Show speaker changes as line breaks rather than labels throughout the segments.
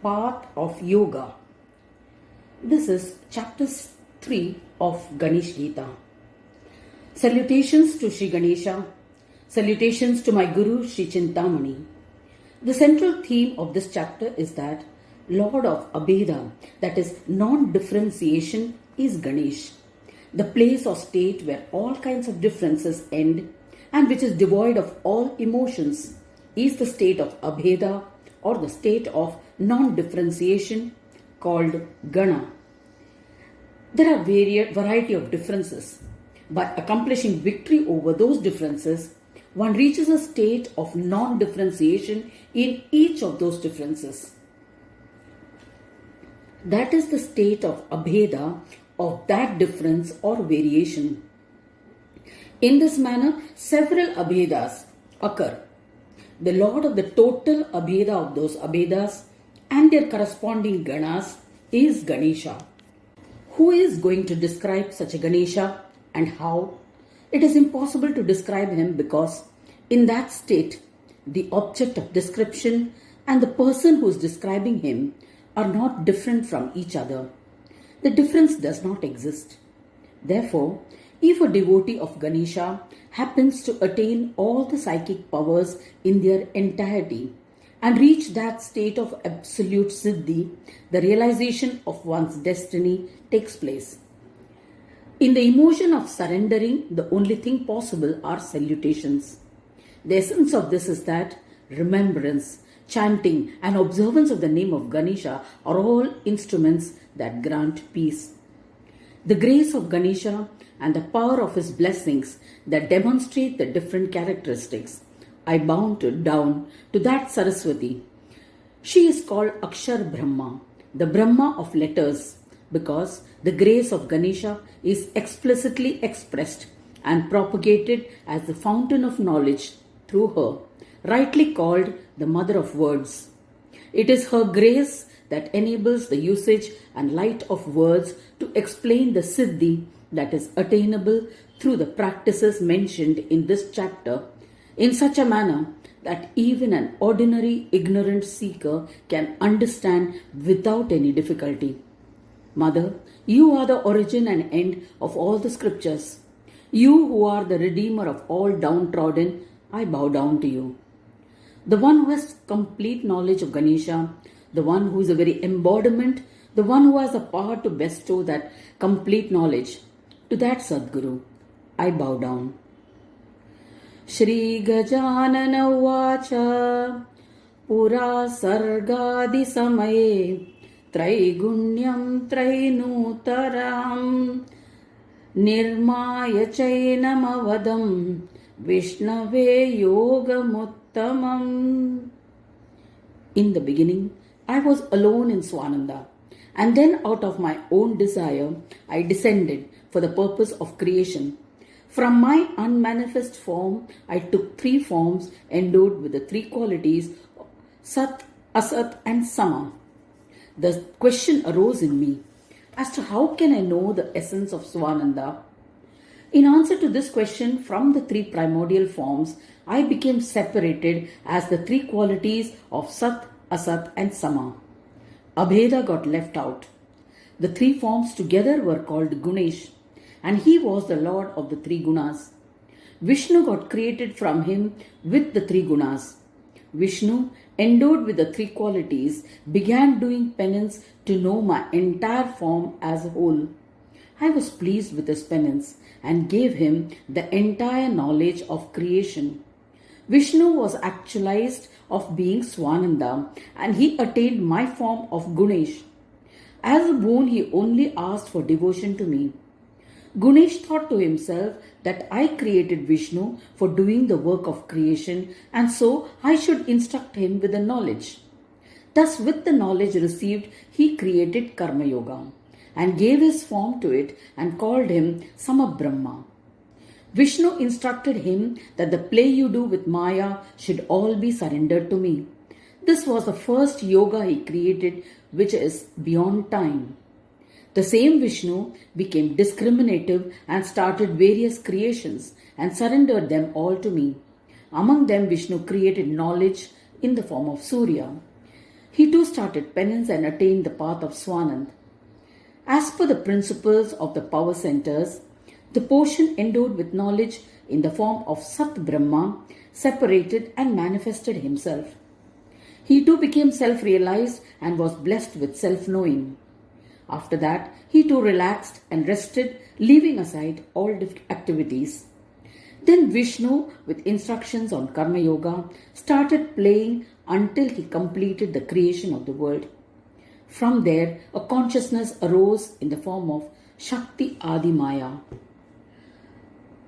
path of yoga. This is chapter 3 of Ganesh Gita. Salutations to Sri Ganesha. Salutations to my Guru Sri Chintamani. The central theme of this chapter is that Lord of Abheda, that is non-differentiation, is Ganesh, the place or state where all kinds of differences end and which is devoid of all emotions, is the state of Abheda or the state of non-differentiation called Gana. There are variety of differences. By accomplishing victory over those differences, one reaches a state of non-differentiation in each of those differences. That is the state of Abheda, of that difference or variation. In this manner, several Abhedas occur. The Lord of the total Abheda of those Abhedas and their corresponding Ganas is Ganesha. Who is going to describe such a Ganesha and how? It is impossible to describe him because in that state, the object of description and the person who is describing him are not different from each other. The difference does not exist. Therefore, if a devotee of Ganesha happens to attain all the psychic powers in their entirety and reach that state of absolute siddhi, the realization of one's destiny takes place. In the emotion of surrendering, the only thing possible are salutations. The essence of this is that remembrance, chanting and observance of the name of Ganesha are all instruments that grant peace. The grace of Ganesha and the power of his blessings that demonstrate the different characteristics. I bow down to that Sarswati. She is called Akshar Brahma, the Brahma of letters, because the grace of Ganesha is explicitly expressed and propagated as the fountain of knowledge through her, rightly called the mother of words. It is her grace that enables the usage and light of words to explain the siddhi that is attainable through the practices mentioned in this chapter in such a manner that even an ordinary ignorant seeker can understand without any difficulty. Mother, you are the origin and end of all the scriptures. You who are the redeemer of all downtrodden, I bow down to you. The one who has complete knowledge of Ganesha, the one who is a very embodiment, the one who has the power to bestow that complete knowledge, to that Sadguru, I bow down. Shri Gajanana Vacha Pura Sargadi Samaye Traigunyam Trainutaram Nirmaya Chainamavadam Vishnave Yogamuttamam. In the beginning, I was alone in Swananda, and then out of my own desire, I descended for the purpose of creation. From my unmanifest form, I took 3 forms endowed with the 3 qualities Sat, Asat and Sama. The question arose in me as to how can I know the essence of Swananda? In answer to this question, from the 3 primordial forms, I became separated as the 3 qualities of Sat, Asat and Sama. Abheda got left out. The 3 forms together were called Ganesh, and he was the Lord of the 3 gunas. Vishnu got created from him with the 3 gunas. Vishnu, endowed with the 3 qualities, began doing penance to know my entire form as a whole. I was pleased with his penance and gave him the entire knowledge of creation. Vishnu was actualized of being Swananda, and he attained my form of Ganesh. As a boon, he only asked for devotion to me. Ganesh thought to himself that I created Vishnu for doing the work of creation, and so I should instruct him with the knowledge. Thus, with the knowledge received, he created Karma Yoga and gave his form to it and called him Samabrahma. Vishnu instructed him that the play you do with Maya should all be surrendered to me. This was the first yoga he created, which is beyond time. The same Vishnu became discriminative and started various creations and surrendered them all to me. Among them, Vishnu created knowledge in the form of Surya. He too started penance and attained the path of Swanand. As per the principles of the power centers, the portion endowed with knowledge in the form of Sat Brahma separated and manifested himself. He too became self-realized and was blessed with self-knowing. After that, he too relaxed and rested, leaving aside all activities. Then Vishnu, with instructions on Karma Yoga, started playing until he completed the creation of the world. From there, a consciousness arose in the form of Shakti Adi Maya.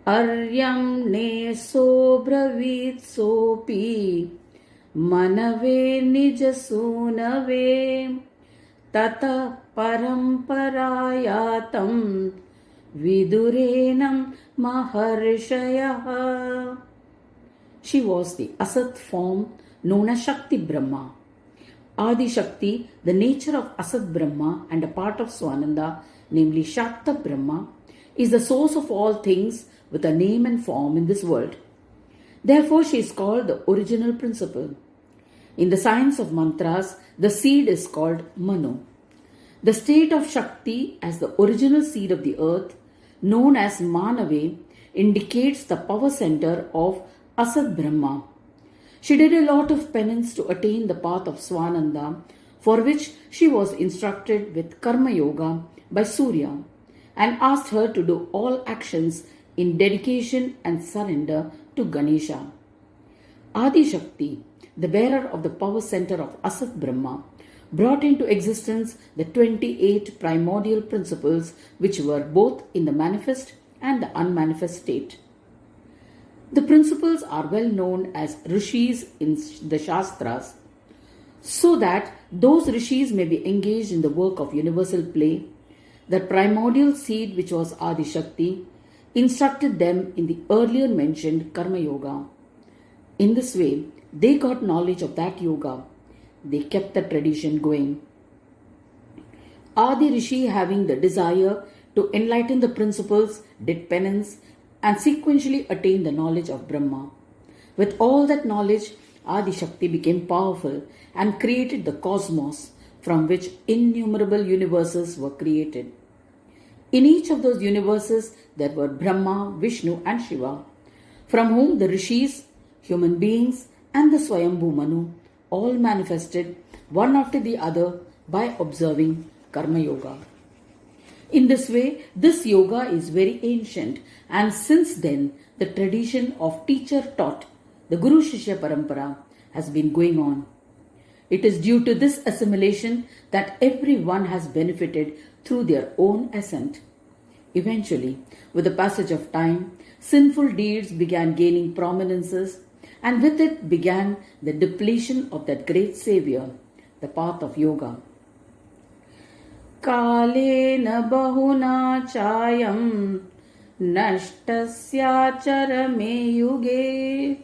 Aryam ne sobravit sopi manave nijasunave tata paramparayatam vidurenam maharshayah. She was the Asat form known as Shakti Brahma. Adi Shakti, the nature of Asat Brahma and a part of Swananda, namely Shakta Brahma, is the source of all things with a name and form in this world. Therefore, she is called the original principle. In the science of mantras, the seed is called Manu. The state of Shakti as the original seed of the earth, known as Manave, indicates the power center of Asat Brahma. She did a lot of penance to attain the path of Swananda, for which she was instructed with Karma Yoga by Surya, and asked her to do all actions in dedication and surrender to Ganesha. Adi Shakti, the bearer of the power center of Asat Brahma, brought into existence the 28 primordial principles which were both in the manifest and the unmanifest state. The principles are well known as Rishis in the Shastras, so that those Rishis may be engaged in the work of universal play. The primordial seed, which was Adi Shakti, instructed them in the earlier mentioned Karma Yoga. In this way, they got knowledge of that yoga. They kept the tradition going. Adi Rishi, having the desire to enlighten the principles, did penance and sequentially attained the knowledge of Brahma. With all that knowledge, Adi Shakti became powerful and created the cosmos, from which innumerable universes were created. In each of those universes, there were Brahma, Vishnu and Shiva, from whom the Rishis, human beings and the Swayambhu Manu all manifested one after the other by observing Karma Yoga. In this way, this yoga is very ancient, and since then the tradition of teacher taught, the Guru Shishya Parampara, has been going on. It is due to this assimilation that everyone has benefited through their own ascent. Eventually, with the passage of time, sinful deeds began gaining prominences, and with it began the depletion of that great savior, the path of yoga. Kalena bahuna chayam nashtasyacharame yuge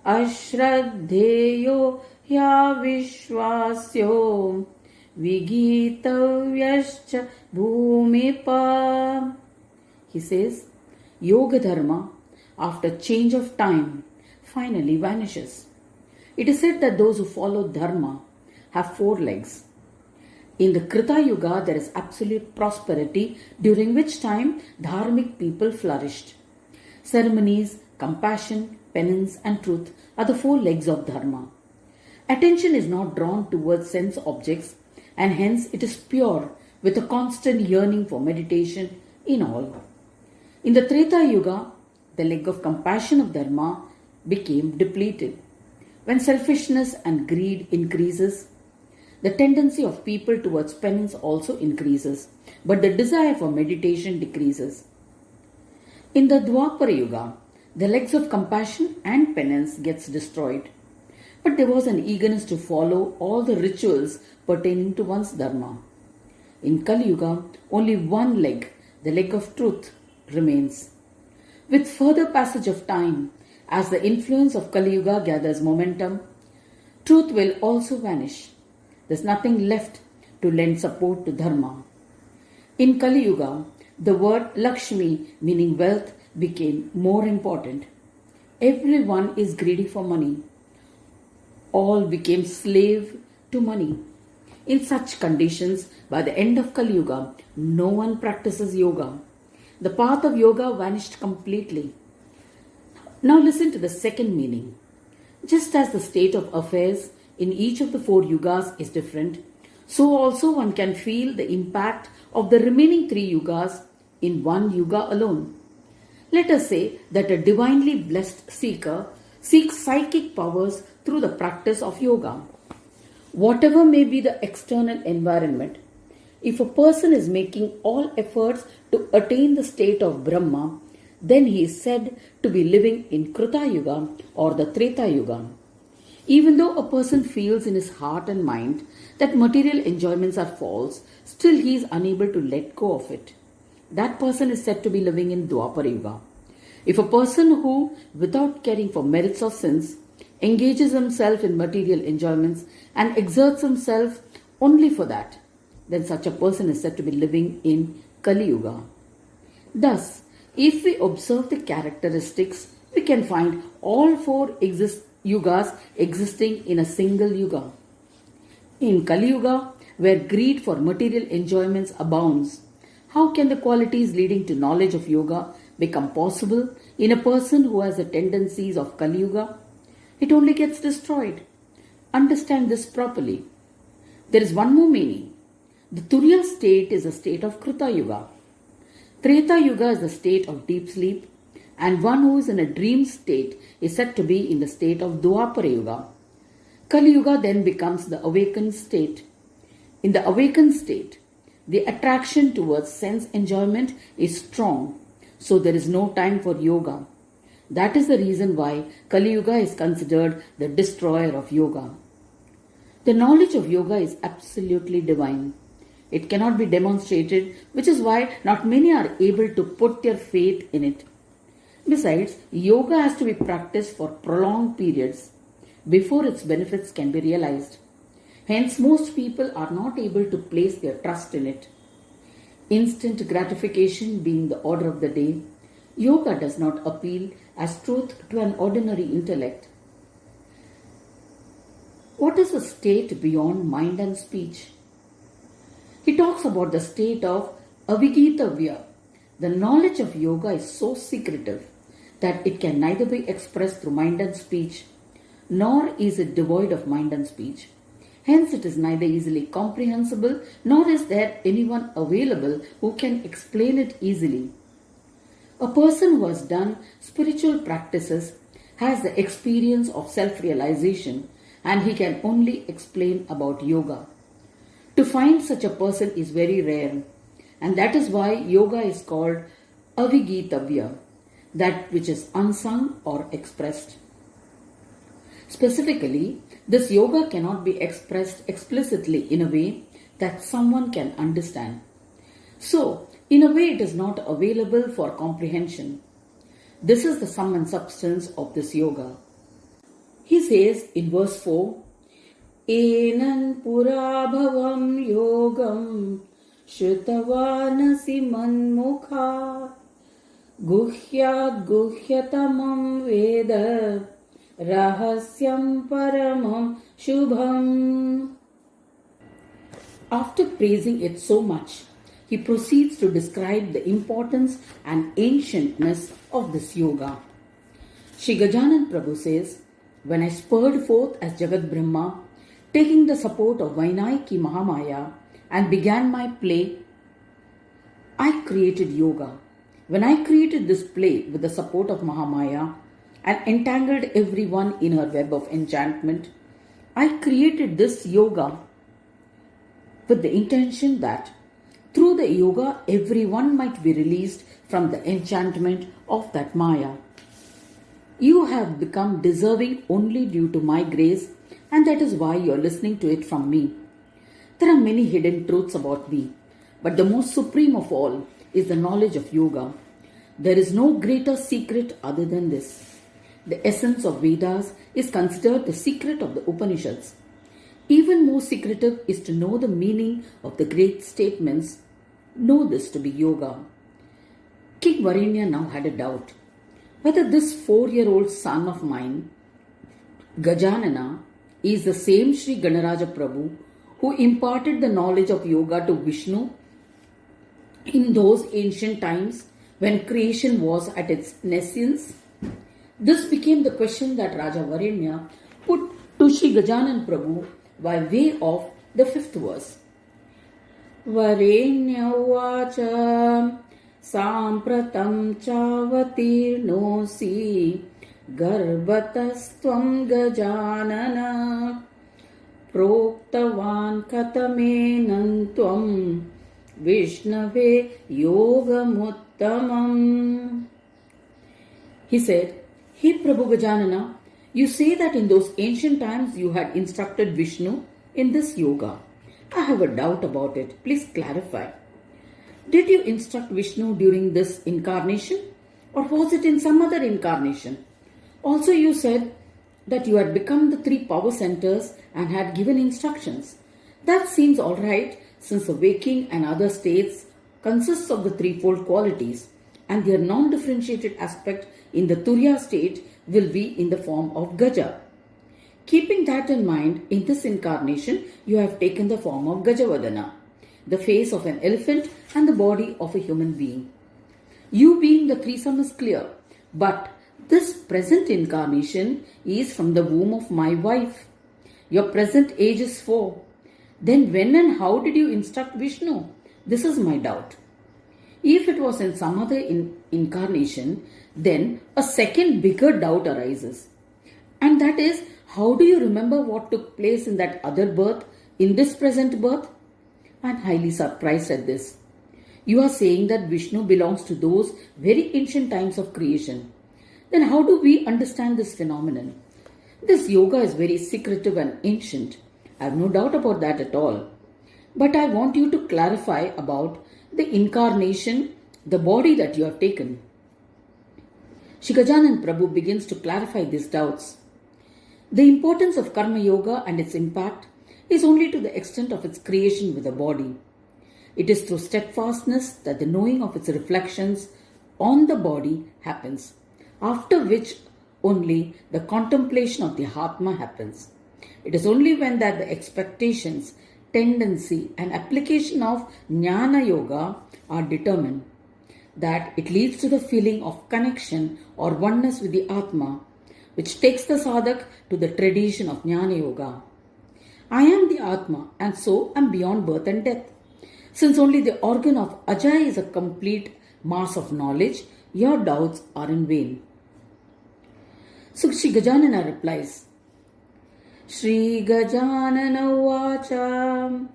ashraddheyo ya vishwasyo vigitavyascha bhumipa. He says, Yoga Dharma, after change of time, finally vanishes. It is said that those who follow Dharma have 4 legs. In the Krita Yuga, there is absolute prosperity, during which time dharmic people flourished. Ceremonies, compassion, penance and truth are the 4 legs of Dharma. Attention is not drawn towards sense objects, and hence it is pure, with a constant yearning for meditation in all. In the Treta Yuga, the leg of compassion of Dharma became depleted. When selfishness and greed increases, the tendency of people towards penance also increases, but the desire for meditation decreases. In the Dwapara Yuga, the legs of compassion and penance gets destroyed, but there was an eagerness to follow all the rituals pertaining to one's dharma. In Kali Yuga, only one leg, the leg of truth, remains. With further passage of time, as the influence of Kali Yuga gathers momentum, truth will also vanish. There's nothing left to lend support to dharma. In Kali Yuga, the word Lakshmi, meaning wealth, became more important. Everyone is greedy for money. All became slave to money. In such conditions, by the end of Kali Yuga, no one practices yoga. The path of yoga vanished completely. Now listen to the second meaning. Just as the state of affairs in each of the four yugas is different, so also one can feel the impact of the remaining three yugas in one yuga alone. Let us say that a divinely blessed seeker seeks psychic powers through the practice of yoga. Whatever may be the external environment, if a person is making all efforts to attain the state of Brahma, then he is said to be living in Kruta Yuga or the Treta Yuga. Even though a person feels in his heart and mind that material enjoyments are false, still he is unable to let go of it. That person is said to be living in Dwapara Yuga. If a person who, without caring for merits or sins, engages himself in material enjoyments and exerts himself only for that, then such a person is said to be living in Kali Yuga. Thus, if we observe the characteristics, we can find all four yugas existing in a single yuga. In Kali Yuga, where greed for material enjoyments abounds, how can the qualities leading to knowledge of yoga become possible in a person who has the tendencies of Kali Yuga? It only gets destroyed. Understand this properly. There is one more meaning. The Turiya state is a state of Kruta Yuga. Treta Yuga is the state of deep sleep, and one who is in a dream state is said to be in the state of Dwapara Yuga. Kali Yuga then becomes the awakened state. In the awakened state, the attraction towards sense enjoyment is strong, so there is no time for yoga. That is the reason why Kali Yuga is considered the destroyer of yoga. The knowledge of yoga is absolutely divine. It cannot be demonstrated, which is why not many are able to put their faith in it. Besides, yoga has to be practiced for prolonged periods before its benefits can be realized. Hence, most people are not able to place their trust in it. Instant gratification being the order of the day, yoga does not appeal as truth to an ordinary intellect. What is a state beyond mind and speech? He talks about the state of avigitavya. The knowledge of yoga is so secretive that it can neither be expressed through mind and speech, nor is it devoid of mind and speech. Hence, it is neither easily comprehensible, nor is there anyone available who can explain it easily. A person who has done spiritual practices has the experience of self-realization, and he can only explain about yoga. To find such a person is very rare, and that is why yoga is called avigitavya, that which is unsung or expressed. Specifically, this yoga cannot be expressed explicitly in a way that someone can understand. So, in a way, it is not available for comprehension. This is the sum and substance of this yoga. He says in verse 4, Enan pura bhavam yogam Shrutavanasi manmukha Guhyat guhyatamam veda Rahasyam paramam shubham. After praising it so much, he proceeds to describe the importance and ancientness of this yoga. Shri Gajanan Prabhu says, when I spurred forth as Jagat Brahma, taking the support of Vainayaki Mahamaya and began my play, I created yoga. When I created this play with the support of Mahamaya and entangled everyone in her web of enchantment, I created this yoga with the intention that through the yoga everyone might be released from the enchantment of that Maya. You have become deserving only due to my grace, and that is why you are listening to it from me. There are many hidden truths about me, but the most supreme of all is the knowledge of yoga. There is no greater secret other than this. The essence of Vedas is considered the secret of the Upanishads. Even more secretive is to know the meaning of the great statements. Know this to be yoga. King Varenya now had a doubt whether this 4-year-old son of mine, Gajanana, is the same Sri Ganaraja Prabhu who imparted the knowledge of yoga to Vishnu in those ancient times when creation was at its nascence? This became the question that Raja Varenya put to Sri Gajanan Prabhu by way of the fifth verse. Varenya uvacha sampratam chavatirnosi garvatastvam gajanana proktavan katamenantvam Vishnave yogamuttamam. He said, Hey Prabhu Gajanana, you say that in those ancient times you had instructed Vishnu in this yoga. I have a doubt about it. Please clarify. Did you instruct Vishnu during this incarnation, or was it in some other incarnation? Also, you said that you had become the three power centers and had given instructions. That seems alright, since the waking and other states consists of the threefold qualities, and their non-differentiated aspect in the Turiya state will be in the form of Gaja. Keeping that in mind, in this incarnation, you have taken the form of Gajavadana, the face of an elephant and the body of a human being. You being the threesome is clear, but this present incarnation is from the womb of my wife. Your present age is 4. Then when and how did you instruct Vishnu? This is my doubt. If it was in some other incarnation, then a second bigger doubt arises. And that is, how do you remember what took place in that other birth, in this present birth? I am highly surprised at this. You are saying that Vishnu belongs to those very ancient times of creation. Then how do we understand this phenomenon? This yoga is very secretive and ancient. I have no doubt about that at all. But I want you to clarify about the incarnation, the body that you have taken. Shri Gajanan Prabhu begins to clarify these doubts. The importance of Karma Yoga and its impact is only to the extent of its creation with a body. It is through steadfastness that the knowing of its reflections on the body happens, after which only the contemplation of the Atma happens. It is only when that the expectations, tendency and application of Jnana Yoga are determined that it leads to the feeling of connection or oneness with the Atma, which takes the sadhak to the tradition of Jnana Yoga. I am the Atma and so am beyond birth and death. Since only the organ of Ajay is a complete mass of knowledge, your doubts are in vain. So Shri Gajanana replies, Shri Gajanana Vacha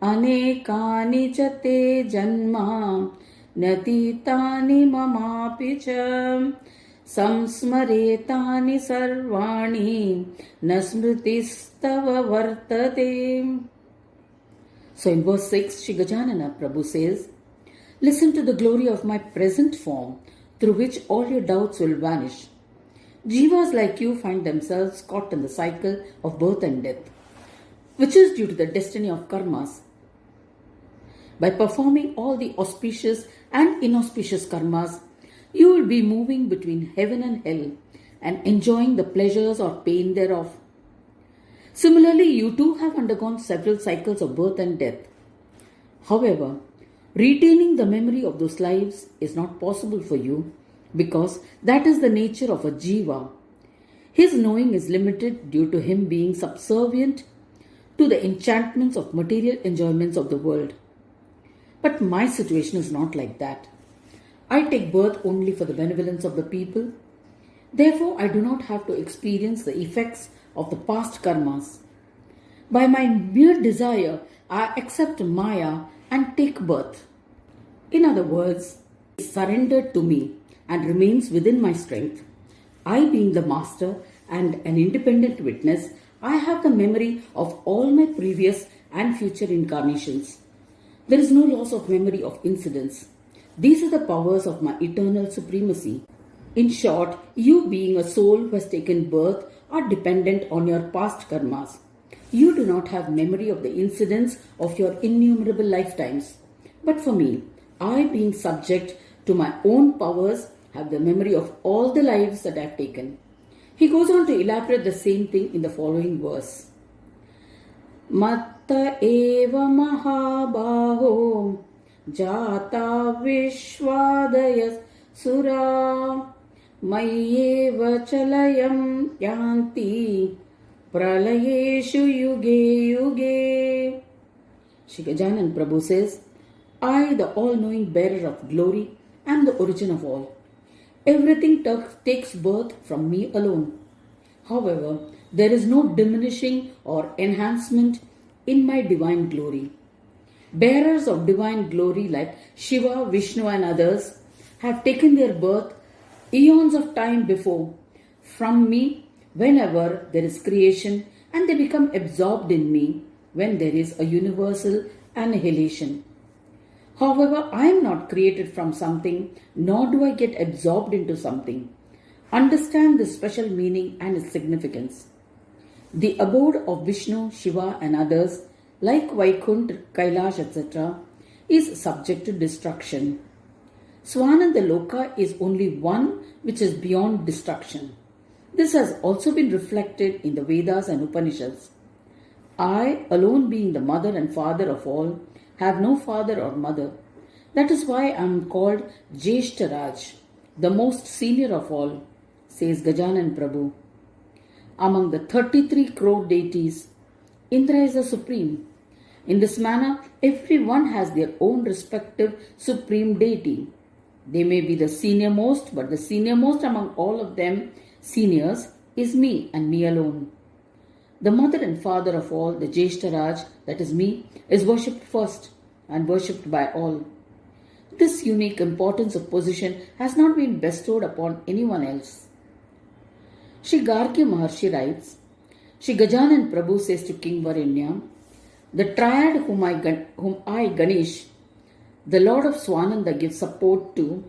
Anekani Chate Janma Natitani Mamapicha Samsmaretani Sarvani Nasmritistava Vartate. So in verse 6, Shri Gajanana Prabhu says, listen to the glory of my present form, through which all your doubts will vanish. Jivas like you find themselves caught in the cycle of birth and death, which is due to the destiny of karmas. By performing all the auspicious and inauspicious karmas, you will be moving between heaven and hell and enjoying the pleasures or pain thereof. Similarly, you too have undergone several cycles of birth and death. However, retaining the memory of those lives is not possible for you because that is the nature of a jiva. His knowing is limited due to him being subservient to the enchantments of material enjoyments of the world. But my situation is not like that. I take birth only for the benevolence of the people. Therefore, I do not have to experience the effects of the past karmas. By my mere desire, I accept Maya and take birth. In other words, it is surrendered to me and remains within my strength. I, being the master and an independent witness, I have the memory of all my previous and future incarnations. There is no loss of memory of incidents. These are the powers of my eternal supremacy. In short, you being a soul who has taken birth are dependent on your past karmas. You do not have memory of the incidents of your innumerable lifetimes. But for me, I being subject to my own powers have the memory of all the lives that I have taken. He goes on to elaborate the same thing in the following verse. Matta eva mahabaho jata vishwadayas sura mayyeva chalayam yanti pralayeshu yuge yuge. Shri Gajanan Prabhu says, I, the all-knowing bearer of glory, am the origin of all. Everything takes birth from me alone. However, there is no diminishing or enhancement in my divine glory. Bearers of divine glory like Shiva, Vishnu and others have taken their birth eons of time before from me whenever there is creation, and they become absorbed in me when there is a universal annihilation. However, I am not created from something, nor do I get absorbed into something. Understand the special meaning and its significance. The abode of Vishnu, Shiva and others, like Vaikuntha, Kailash, etc., is subject to destruction. Swananda Loka is only one which is beyond destruction. This has also been reflected in the Vedas and Upanishads. I, alone being the mother and father of all, have no father or mother. That is why I am called Jeshtaraj, the most senior of all, says Gajanan Prabhu. Among the 33 crore deities, Indra is the supreme. In this manner, everyone has their own respective supreme deity. They may be the senior most, but the senior most among all of them, seniors, is me and me alone. The mother and father of all, the Jeshtaraj, that is me, is worshipped first and worshipped by all. This unique importance of position has not been bestowed upon anyone else. Shri Gargya Maharshi writes, Shri Gajanan Prabhu says to King Varenya, the triad whom I, Ganesh, the Lord of Swananda, gives support to,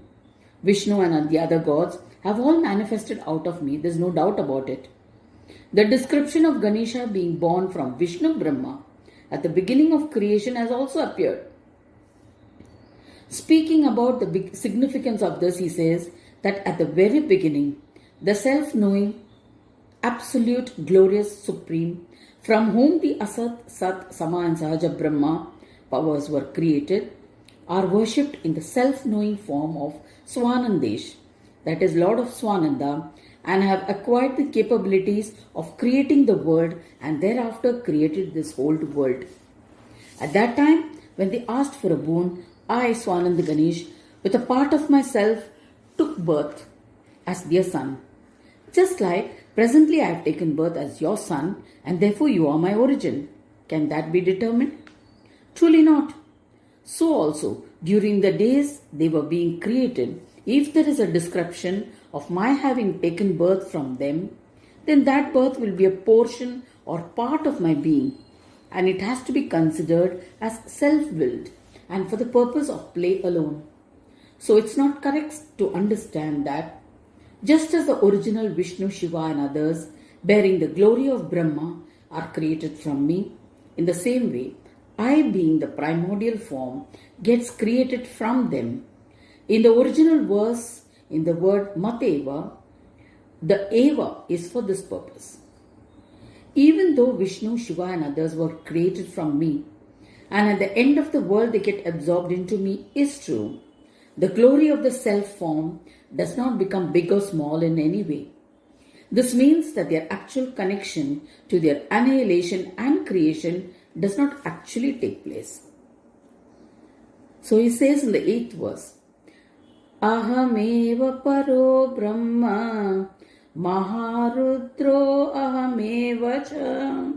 Vishnu and the other gods, have all manifested out of me. There is no doubt about it. The description of Ganesha being born from Vishnu Brahma at the beginning of creation has also appeared. Speaking about the significance of this, he says that at the very beginning, the self-knowing, absolute, glorious, supreme, from whom the Asat, Sat, Sama and Sahaja Brahma powers were created, are worshipped in the self-knowing form of Swanandesh, that is Lord of Swananda, and have acquired the capabilities of creating the world and thereafter created this whole world. At that time, when they asked for a boon, I, Swananda Ganesh, with a part of myself, took birth as their son. Just like presently I have taken birth as your son, and therefore you are my origin. Can that be determined? Truly not. So also, during the days they were being created, if there is a description of my having taken birth from them, then that birth will be a portion or part of my being, and it has to be considered as self-willed and for the purpose of play alone. So it's not correct to understand that just as the original Vishnu, Shiva and others bearing the glory of Brahma are created from me, in the same way, I being the primordial form gets created from them. In the original verse, in the word Mateva, the Eva is for this purpose. Even though Vishnu, Shiva and others were created from me, and at the end of the world they get absorbed into me, is true, the glory of the self form does not become big or small in any way. This means that their actual connection to their annihilation and creation does not actually take place. So he says in the 8th verse, Ahameva paro brahma maharudro ahameva cha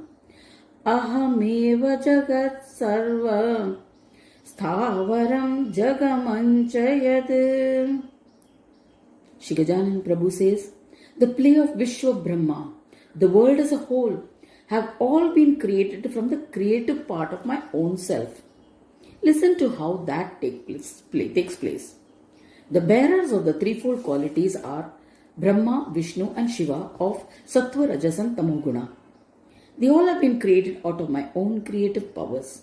ahameva jagat sarva sthavaram jagamanchayad. Shri Gajanan Prabhu says, the play of Vishwa Brahma, the world as a whole, have all been created from the creative part of my own self. Listen to how that takes place. The bearers of the threefold qualities are Brahma, Vishnu and Shiva of Sattva, Rajas and Tamoguna. They all have been created out of my own creative powers.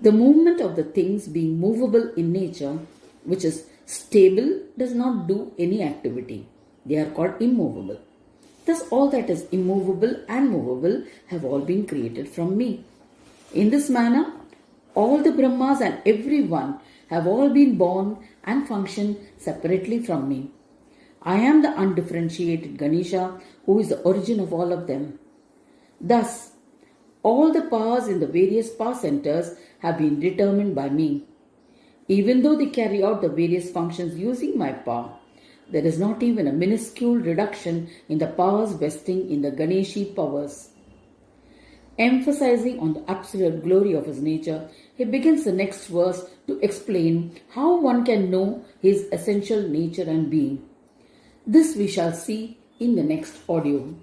The movement of the things being movable in nature, which is stable, does not do any activity. They are called immovable. Thus, all that is immovable and movable have all been created from me. In this manner, all the Brahmas and everyone have all been born and function separately from me. I am the undifferentiated Ganesha who is the origin of all of them. Thus, all the powers in the various power centers have been determined by me. Even though they carry out the various functions using my power, there is not even a minuscule reduction in the powers vesting in the Ganeshi powers. Emphasizing on the absolute glory of his nature, he begins the next verse to explain how one can know his essential nature and being. This we shall see in the next audio.